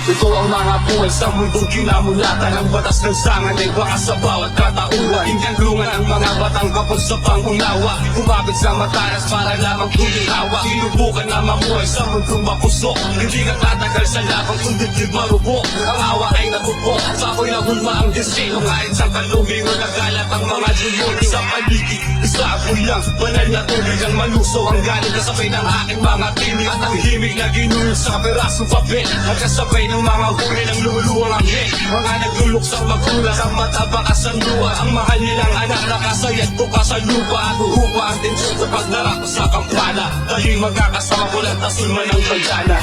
Ito ang mga buhay sa mundong kinamulatan. Ang batas ng sangan ay wakas sa bawat katauhan. Hingganglungan ang mga batang kapag sa pangunawa. Kumapit sa matalas para lamang tuloy hawa. Sinubukan na mamuhay sa mundong mapusok. Hindi ka tatagal sa labang kung dibdib marubok. Ang awa ay natupok, sa ako'y nagulma ang destino. Kahit sa kalumingon nagalat ang mga demonyo sa paligid. Isa ako lang, banal na tubig ang maluso. Ang galing kasabay ng aking mga tinig. At ang himig na ginulong sa perasong papel. Nagkasabay ng mga huli ng lumuluwang anghel. Mga nagluluksang magulang sa mata bakas ang luwa. Ang mahal nilang anak nakasayat ko ka sa lupa. At uhupa ang tensyon sa pagdara ko sa kampana. Dahil magkakasama ko lang tasulman ng pagdana.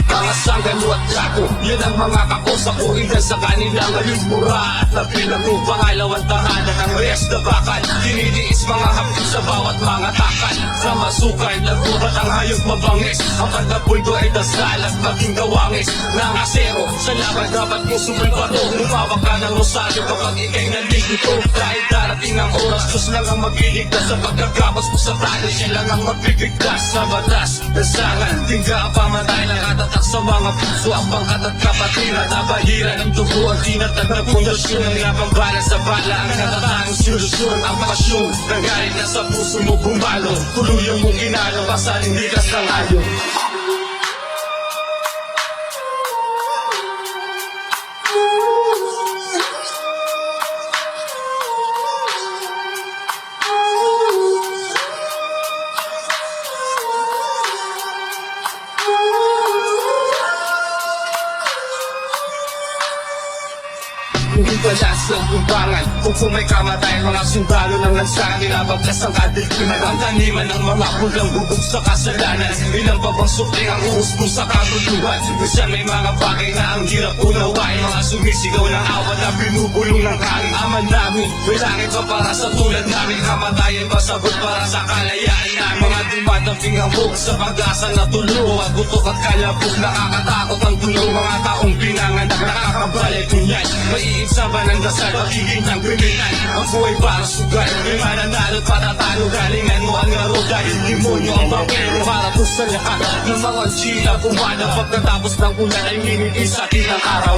Mga sanggalo at gago, yan ang mga kakosa ko. Ilan sa kanila ngayon mura at nabilang ko. Pangalawang tahanan ng rest na bakal. Dinidiis mga hapin sa bawat mga takal. Sa masukay, nagubat ang hayop mabangis. Ang pagkapunto ay dasal at maging gawangis. Nang asero, sa laban dapat mo sumulbato. Lumawak ka ng rosaryo kapag ikay nalilito. Dahil darating ang oras, Diyos lang ang magliligtas. Sa pagkagabas mo sa tali, siya lang ang magbibigtas. Sa batas, nasangan, tingga ang pamatay. Nakatatak sa mga puso ang pangkat at kapatiran. Nabahiran ng dugo ang tinatag na pundasyon. Ang napambala sa bala ang natatanging solusyon. Ang pasyon, nanggaling na sa puso mo bumalo. Tuluyang mong ginalo, pasaling likas ng ayon. Hindi balas ng kumbangan kung may kamatay mga sundalo ng lansangan. Nilabagkas ang kadiliman ang taniman ng mga pulang bubog sa kasalanan. Ilang pa bang supling ang uuspo sa kaguluhan? Minsan may mga bagay na ang hirap unawain. Mga sumisigaw ng awa na binubulong ng hangin. Aman namin, may langit pa para sa tulad namin. Kamatayan ba sagot para sa kalayaan namin? Mga dumadamping ang bukas sa pag-asa na tulo. At butok at kalabog, nakakatakot ang tulong. Mga taong pinanganak, nakakabalik kunyan. Maiinsaban ng dasal, magiging ng kriminal. Ang buhay para sugal, may mananalo at patatalo. Galingan mo ang laro dahil demonyo ang bangkero. Para po sa lahat ng mga sila pumana. Pagkatapos ng ulan ay minigay sa atin ang araw.